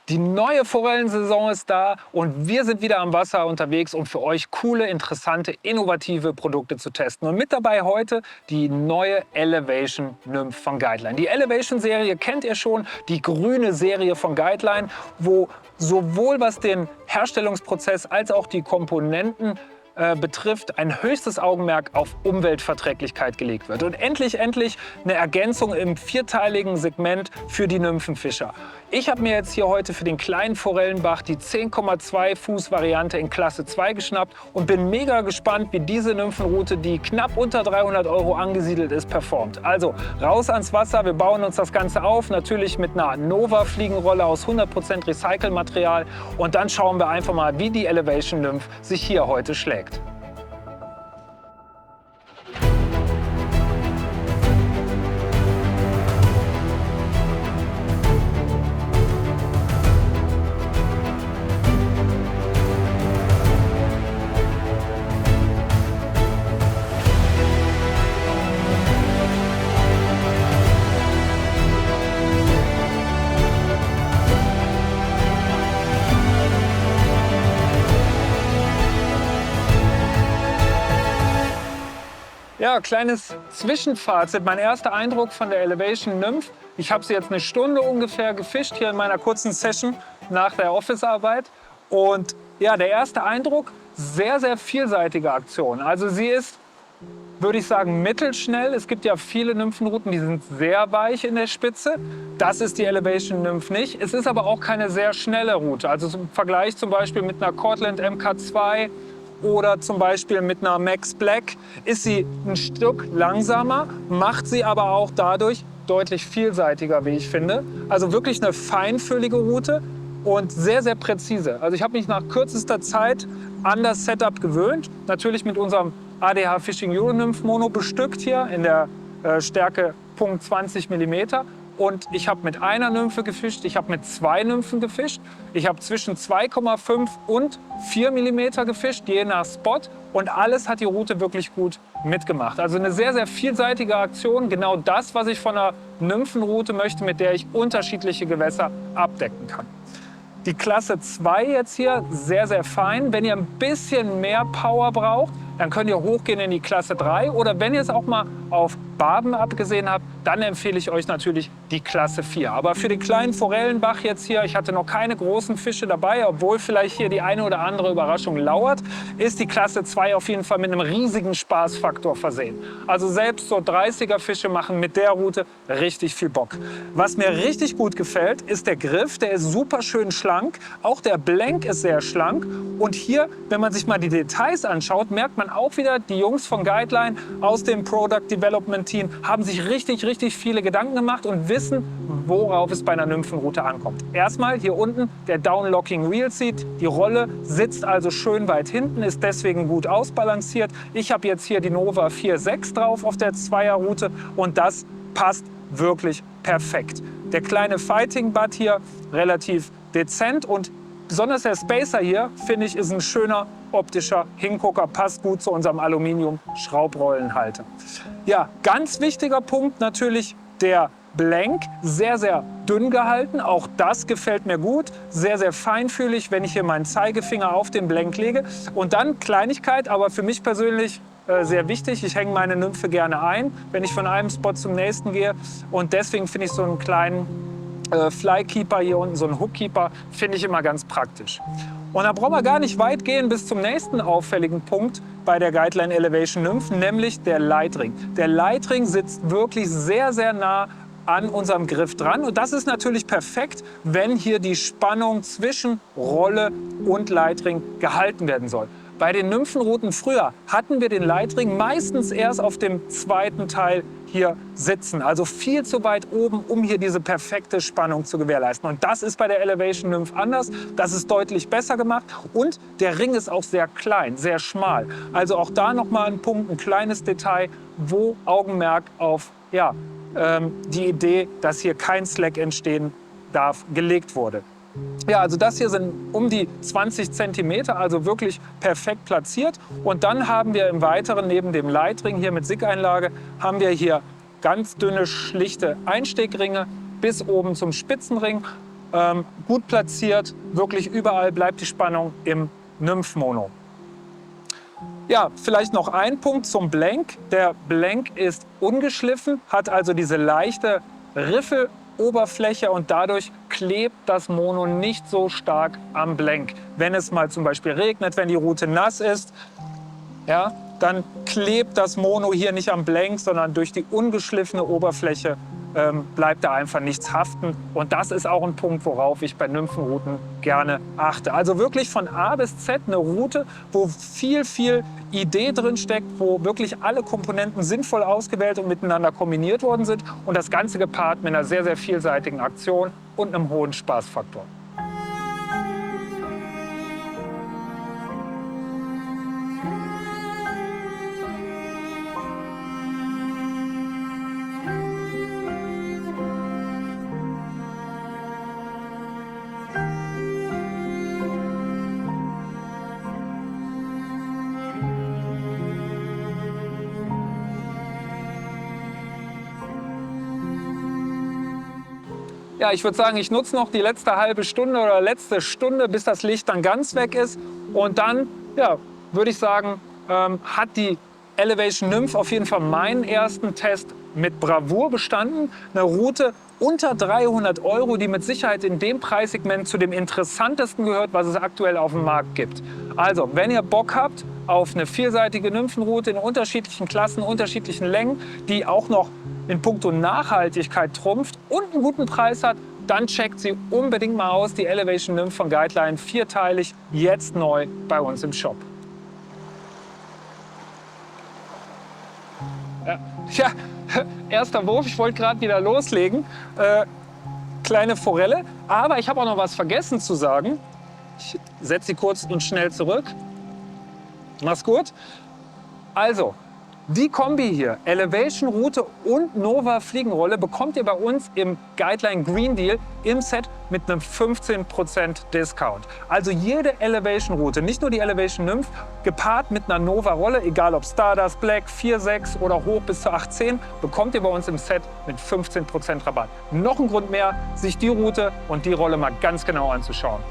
Die neue Forellensaison ist da und wir sind wieder am Wasser unterwegs, um für euch coole, interessante, innovative Produkte zu testen. Und mit dabei heute die neue Elevation Nymph von Guideline. Die Elevation Serie kennt ihr schon, die grüne Serie von Guideline, wo sowohl was den Herstellungsprozess als auch die Komponenten betrifft, ein höchstes Augenmerk auf Umweltverträglichkeit gelegt wird. Und endlich eine Ergänzung im vierteiligen Segment für die Nymphenfischer. Ich habe mir jetzt hier heute für den kleinen Forellenbach die 10,2 Fuß Variante in Klasse 2 geschnappt und bin mega gespannt, wie diese Nymphenroute, die knapp unter 300 € angesiedelt ist, performt. Also raus ans Wasser, wir bauen uns das Ganze auf, natürlich mit einer Nova Fliegenrolle aus 100% Recycelmaterial und dann schauen wir einfach mal, wie die Elevation Nymph sich hier heute schlägt. Ja, kleines Zwischenfazit. Mein erster Eindruck von der Elevation Nymph. Ich habe sie jetzt eine Stunde ungefähr gefischt hier in meiner kurzen Session nach der Office-Arbeit. Und ja, der erste Eindruck, sehr, sehr vielseitige Aktion. Also sie ist, würde ich sagen, mittelschnell. Es gibt ja viele Nymphenrouten, die sind sehr weich in der Spitze. Das ist die Elevation Nymph nicht. Es ist aber auch keine sehr schnelle Route. Also im Vergleich zum Beispiel mit einer Cortland MK2 oder zum Beispiel mit einer Max Black ist sie ein Stück langsamer, macht sie aber auch dadurch deutlich vielseitiger, wie ich finde. Also wirklich eine feinfühlige Route und sehr, sehr präzise. Also ich habe mich nach kürzester Zeit an das Setup gewöhnt. Natürlich mit unserem ADH Fishing Euronymph Mono bestückt hier in der Stärke Punkt 20 mm. Und ich habe mit einer Nymphe gefischt, ich habe mit zwei Nymphen gefischt. Ich habe zwischen 2,5 und 4 mm gefischt, je nach Spot. Und alles hat die Route wirklich gut mitgemacht. Also eine sehr, sehr vielseitige Aktion. Genau das, was ich von einer Nymphenroute möchte, mit der ich unterschiedliche Gewässer abdecken kann. Die Klasse 2 jetzt hier, sehr, sehr fein. Wenn ihr ein bisschen mehr Power braucht, dann könnt ihr hochgehen in die Klasse 3. Oder wenn ihr es auch mal auf Barben abgesehen habt, dann empfehle ich euch natürlich die Klasse 4. Aber für den kleinen Forellenbach jetzt hier, ich hatte noch keine großen Fische dabei, obwohl vielleicht hier die eine oder andere Überraschung lauert, ist die Klasse 2 auf jeden Fall mit einem riesigen Spaßfaktor versehen. Also selbst so 30er Fische machen mit der Route richtig viel Bock. Was mir richtig gut gefällt, ist der Griff. Der ist super schön schlank. Auch der Blank ist sehr schlank. Und hier, wenn man sich mal die Details anschaut, merkt man auch wieder, die Jungs von Guideline aus dem Product Development Team haben sich richtig viele Gedanken gemacht und wissen, worauf es bei einer Nymphenroute ankommt. Erstmal hier unten der Downlocking Reel Seat. Die Rolle sitzt also schön weit hinten, ist deswegen gut ausbalanciert. Ich habe jetzt hier die Nova 4.6 drauf auf der Zweierroute und das passt wirklich perfekt. Der kleine Fighting Butt hier relativ dezent und besonders der Spacer hier, finde ich, ist ein schöner optischer Hingucker, passt gut zu unserem Aluminium-Schraubrollenhalter. Ja, ganz wichtiger Punkt natürlich der Blank, sehr, sehr dünn gehalten. Auch das gefällt mir gut. Sehr, sehr feinfühlig, wenn ich hier meinen Zeigefinger auf den Blank lege. Und dann Kleinigkeit, aber für mich persönlich sehr wichtig. Ich hänge meine Nymphe gerne ein, wenn ich von einem Spot zum nächsten gehe. Und deswegen finde ich so einen kleinen Flykeeper hier unten, so einen Hookkeeper, finde ich immer ganz praktisch. Und da brauchen wir gar nicht weit gehen bis zum nächsten auffälligen Punkt bei der Guideline Elevation Nymph, nämlich der Leitring. Der Leitring sitzt wirklich sehr, sehr nah an unserem Griff dran. Und das ist natürlich perfekt, wenn hier die Spannung zwischen Rolle und Leitring gehalten werden soll. Bei den Nymphenrouten früher hatten wir den Leitring meistens erst auf dem zweiten Teil hier sitzen. Also viel zu weit oben, um hier diese perfekte Spannung zu gewährleisten. Und das ist bei der Elevation Nymph anders. Das ist deutlich besser gemacht. Und der Ring ist auch sehr klein, sehr schmal. Also auch da nochmal ein Punkt, ein kleines Detail, wo Augenmerk auf die Idee, dass hier kein Slack entstehen darf, gelegt wurde. Ja, also das hier sind um die 20 cm, also wirklich perfekt platziert. Und dann haben wir im Weiteren neben dem Leitring hier mit SIG-Einlage, haben wir hier ganz dünne, schlichte Einstegringe bis oben zum Spitzenring. gut platziert, wirklich überall bleibt die Spannung im Nymph-Mono. Ja, vielleicht noch ein Punkt zum Blank. Der Blank ist ungeschliffen, hat also diese leichte Riffeloberfläche und dadurch klebt das Mono nicht so stark am Blank. Wenn es mal zum Beispiel regnet, wenn die Rute nass ist, ja, dann klebt das Mono hier nicht am Blank, sondern durch die ungeschliffene Oberfläche bleibt da einfach nichts haften. Und das ist auch ein Punkt, worauf ich bei Nymphenruten gerne achte. Also wirklich von A bis Z eine Route, wo viel Idee drin steckt, wo wirklich alle Komponenten sinnvoll ausgewählt und miteinander kombiniert worden sind. Und das Ganze gepaart mit einer sehr vielseitigen Aktion und einem hohen Spaßfaktor. Ja, ich würde sagen, ich nutze noch die letzte halbe Stunde oder letzte Stunde, bis das Licht dann ganz weg ist. Und dann, ja, würde ich sagen, hat die Elevation Nymph auf jeden Fall meinen ersten Test mit Bravour bestanden. Eine Route unter 300 €, die mit Sicherheit in dem Preissegment zu dem interessantesten gehört, was es aktuell auf dem Markt gibt. Also, wenn ihr Bock habt auf eine vielseitige Nymphenroute in unterschiedlichen Klassen, unterschiedlichen Längen, die auch noch in puncto Nachhaltigkeit trumpft und einen guten Preis hat, dann checkt sie unbedingt mal aus, die Elevation Nymph von Guideline, vierteilig, jetzt neu bei uns im Shop. Ja, erster Wurf, ich wollte gerade wieder loslegen. Kleine Forelle, aber ich habe auch noch was vergessen zu sagen. Ich setze sie kurz und schnell zurück. Mach's gut. Also, die Kombi hier, Elevation Route und Nova Fliegenrolle, bekommt ihr bei uns im Guideline Green Deal im Set mit einem 15% Discount. Also jede Elevation Route, nicht nur die Elevation Nymph, gepaart mit einer Nova Rolle, egal ob Stardust, Black, 4.6 oder hoch bis zu 8.10, bekommt ihr bei uns im Set mit 15% Rabatt. Noch ein Grund mehr, sich die Route und die Rolle mal ganz genau anzuschauen.